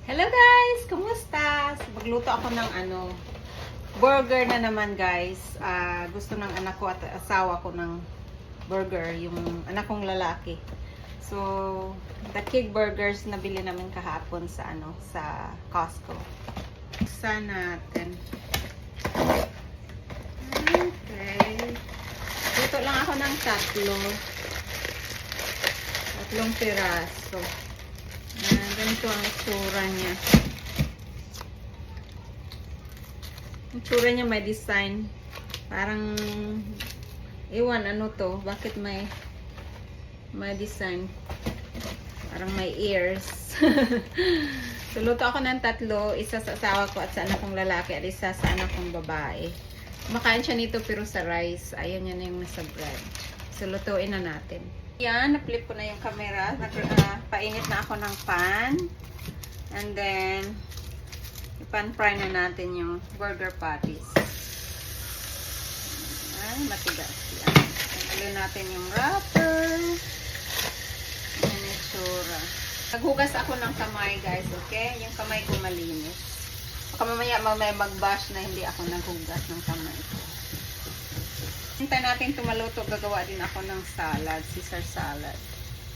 Hello guys! Kumusta? Magluto ako ng burger na naman guys. Gusto ng anak ko at asawa ko ng burger, yung anak kong lalaki. So, the King Burgers na bili namin kahapon sa sa Costco. Buksan natin. Okay. Luto lang ako ng tatlong piraso. Ganito ang itsura niya. Ang itsura niya may design. Parang, iwan ano to. Bakit may design? Parang may ears. So, luto ako ng tatlo. Isa sa asawa ko at sa anak kong lalaki at isa sa anak kong babae. Kumakain siya nito pero sa rice. Ayaw niya na yung nasa bread. So, lutuin na natin. Yan, na-flip ko na yung camera. Painit na ako ng pan. And then, ipan-fry na natin yung burger patties. Ay, matigas yan. Tanggalin natin yung wrapper. Yan yung tsura. Naghugas ako ng kamay, guys, okay? Yung kamay ko malinis. Baka mamaya mag-bash na hindi ako naghugas ng kamay ko. Hintay natin tumaluto, gagawa din ako ng salad, Caesar salad.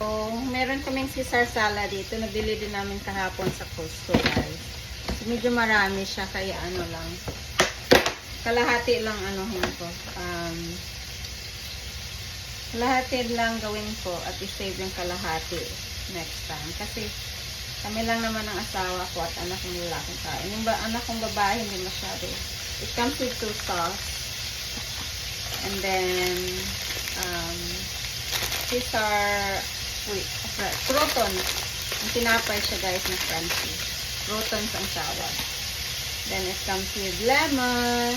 So, meron kaming Caesar salad dito. Nabili din namin kahapon sa Costco, guys. So, medyo marami siya, kaya lang. Kalahati lang ko. Kalahati lang gawin ko at i-save yung kalahati next time. Kasi kami lang naman ang asawa ko at anak kong lalaki kain. Yung anak kong babae, hindi masyado. It comes with 2 sauce. And then, croutons. Ang tinapay siya guys na crunchy. Croutons ang tawag. Then it comes with lemon.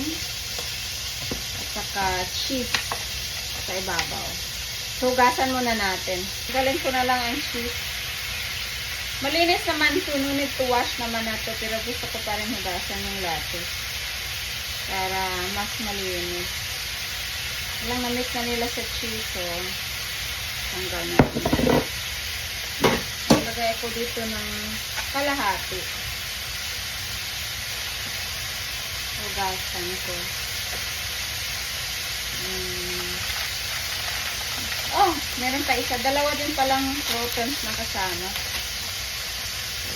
At saka cheese sa ibabaw. Hugasan muna natin. Galing ko na lang ang cheese. Malinis naman ito. No need to wash naman na ito. Pero gusto ko pa rin hugasan yung lettuce. Para mas malinis. Ilang na-mix na nila sa cheese, so hanggang natin. Ilagay ko dito ng kalahati. Hugasan ko. Oh, meron pa isa. Dalawa din palang croutons na kasama.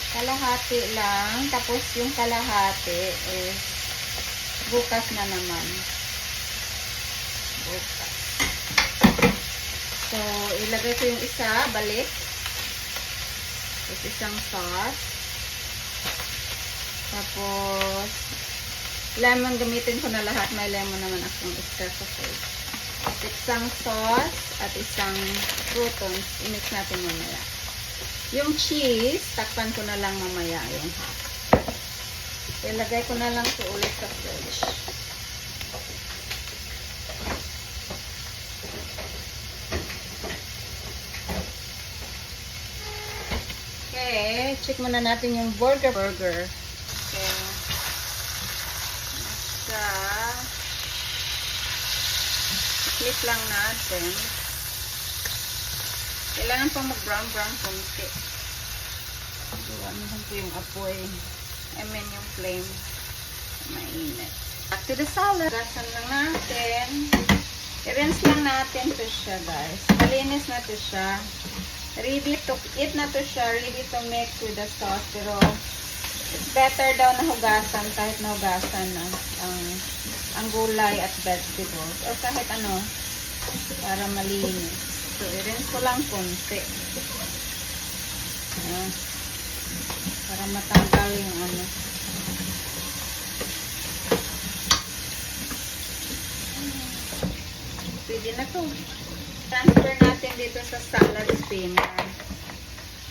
Kalahati lang. Tapos yung kalahati is bukas na naman. So, ilagay ko yung isa, balik. Tapos isang sauce. Tapos, lemon, gamitin ko na lahat. May lemon naman akong extra sa sauce. Isang sauce at isang croutons. I-mix natin mamaya. Yung cheese, takpan ko na lang mamaya yung half. Ilagay ko na lang ito ulit sa fridge. Okay, check muna natin yung burger. Okay. Flip lang natin. Kailangan pang mag-brown konti. Ano ko yung apoy. Yung flame. Mainit. Back to the salad. Gasan lang natin. I-rinse lang natin to siya, guys. Malinis na to siya. Ready to eat na to siya. Ready to mix with the sauce. Pero, it's better daw na hugasan kahit na hugasan ang gulay at vegetables. O kahit ano, para malinis. So, i-rinse ko lang konti. Ayan. Para matanggal yung Pwede na to. Transfer natin dito sa salad spinner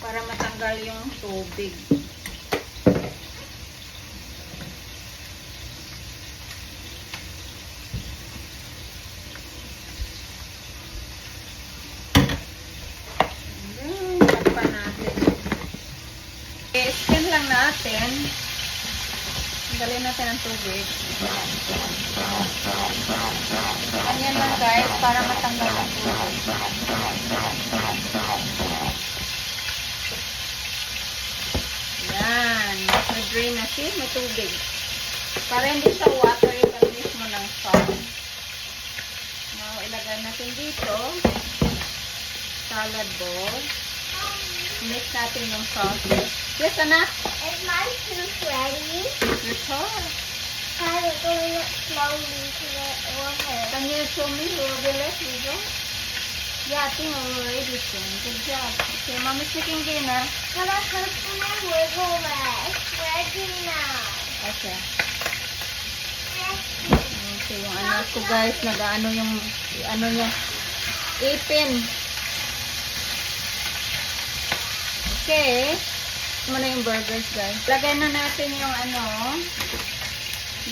para matanggal yung tubig. Takpan natin. Spin lang natin. Tanggalin natin ang tubig. Ganyan lang guys, para matanggal ang tubig. Yan. drain na siya. May tubig. Para hindi siya watery pag mismo ng sauce. Now, ilagay natin dito. Salad bowl. Mix natin yung sauce. Yes, anak? Is my soup ready? Ito. Kind of going up slowly to the water. Can you show me a little bit less, Lizzo? Yeah, I think we're ready soon. Good job. Okay, Mommy's making dinner. But I hope my wiggle less. Ready now. Okay. Okay, yung anak ko guys, nag-ano yung, ano niya, ipin. Okay. Muna yung burgers guys. Lagay na natin yung ano,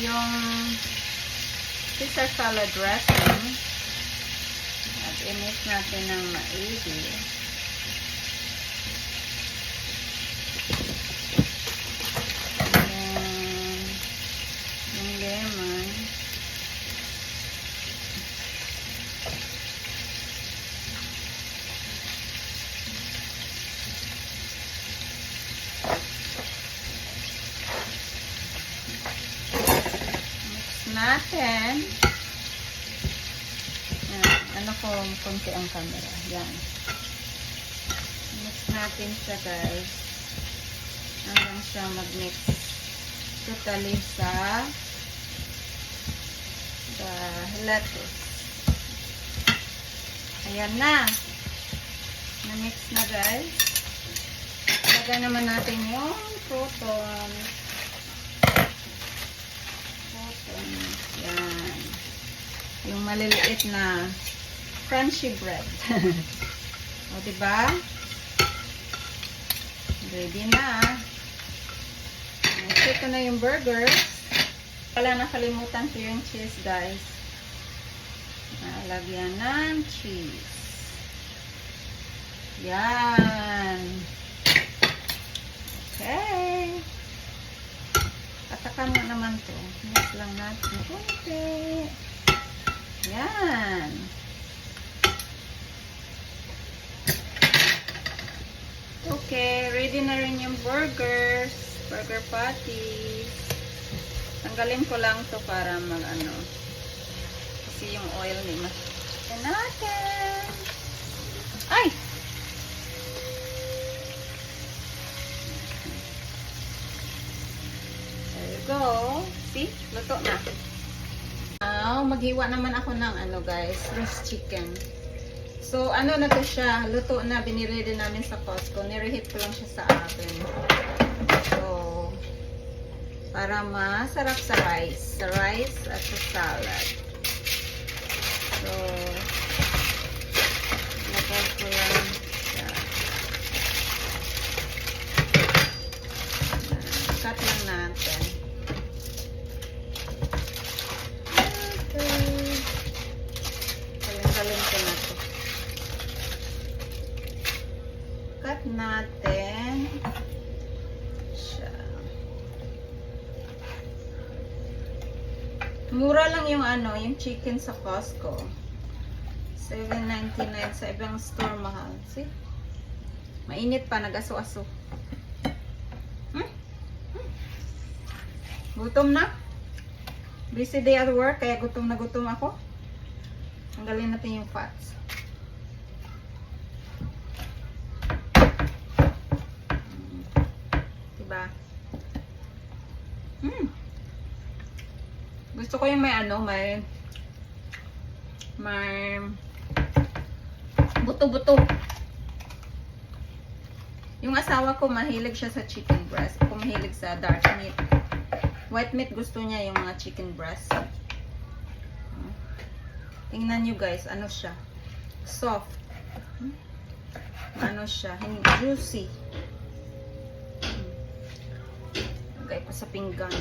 yung Caesar salad dressing. At i-mix natin ng maigi. Yung lemon. Natin. Yan. Ano ko, konti ang camera. Yan. Mix natin siya guys. Hanggang siya mag-mix totally sa lettuce. Ayan na. Na-mix na guys. Lagay naman natin yung crouton. Yan. Yung maliliit na crunchy bread. O, diba? Ready na. Ito na yung burgers. Wala nakalimutan ko yung cheese, guys. Lagyan ng cheese. Yan. Okay. Atakan mo naman to. Mix lang natin konti. Yan. Okay, ready na rin yung burgers. Burger patties. Tanggalin ko lang to para mag-ano. Kasi yung oil ni mas. Natin. Ay! Go. See? Luto na. Now, maghiwa naman ako ng ano guys, roast chicken. So, ano na to siya? Luto na. Binili din namin sa Costco. Nireheat ko lang siya sa oven. So, para masarap sa rice. Sa rice at sa salad. So, lagay ko lang siya. Cut lang natin. Galing ko na to. Cut natin siya. Mura lang yung ano, yung chicken sa Costco. $7.99 sa ibang store mahal. See? Mainit pa, nag-aso-aso. Gutom na? Busy day at work, kaya gutom na gutom ako. Tanggalin natin yung fats. Diba? Gusto ko yung may ano, may buto-buto. Yung asawa ko mahilig siya sa chicken breast. Ako mahilig sa dark meat. White meat gusto niya yung mga chicken breast. Tingnan nyo guys, ano siya? Soft. Ano siya? Hindi juicy. Lagay ko sa pinggan.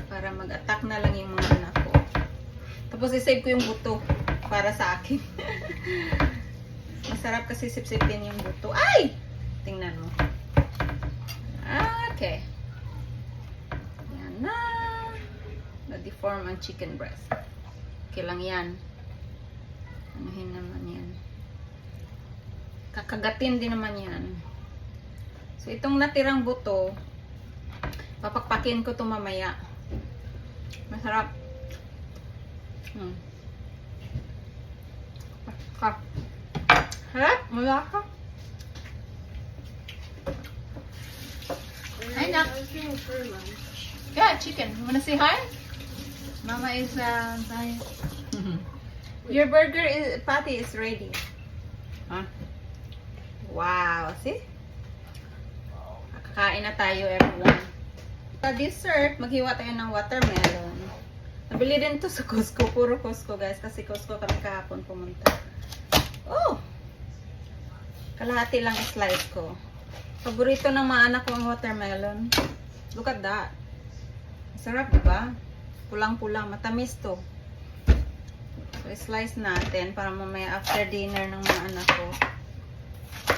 Para mag-attack na lang yung mga anak ko. Tapos isave ko yung buto. Para sa akin. Masarap kasi sip-sipin yung buto. Ay! Tingnan mo. Okay. Yan na. Na-deform ang chicken breast. Okay lang yan. Anuhin naman yan. Kakagatin din naman yan. So, itong natirang buto, Papakpakin ko to mamaya. Masarap. Harap, wala ka. Hi, Nak. Yeah, chicken. You wanna say hi? Mama is hi. Your burger patty is ready. Huh? Wow, see? Kakain na tayo, everyone. Sa dessert, maghiwa tayo ng watermelon. Nabili din to sa Costco. Puro Costco, guys. Kasi Costco kami kahapon pumunta. Oh! Kalahati lang slice ko. Paborito ng mga anak ko ang watermelon. Look at that. Sarap, diba? Pulang-pulang. Matamis to. So, slice natin para mamaya after dinner ng mga anak ko.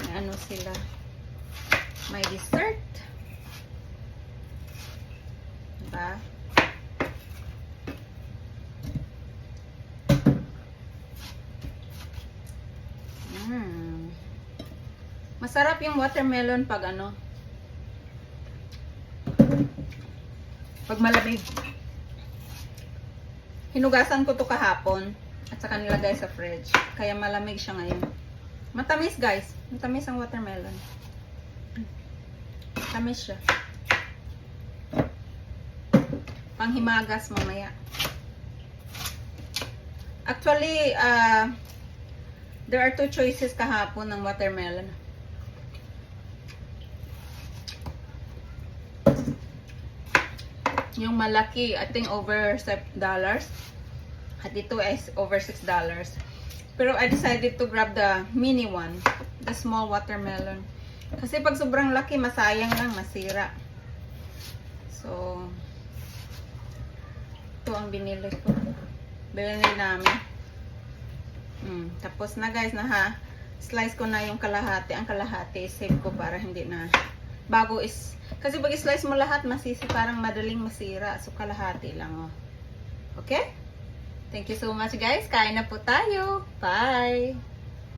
May ano sila. May dessert. Diba? Masarap yung watermelon pag ano, pag malamig. Hinugasan ko to kahapon at saka nilagay sa fridge. Kaya malamig siya ngayon. Matamis, guys. Matamis ang watermelon. Matamis siya. Panghimagas mamaya. Actually, there are two choices kahapon ng watermelon. Yung malaki, I think over $7. At ito is over $6. Pero I decided to grab the mini one. The small watermelon. Kasi pag sobrang laki, masayang lang, masira. So, ito ang binili ko. Binili namin. Tapos na, guys, slice ko na yung kalahati. Ang kalahati, save ko para hindi na. Bago is, kasi pag slice mo lahat, masisi, parang madaling masira. So, kalahati lang, oh. Okay? Thank you so much, guys. Kain na po tayo. Bye!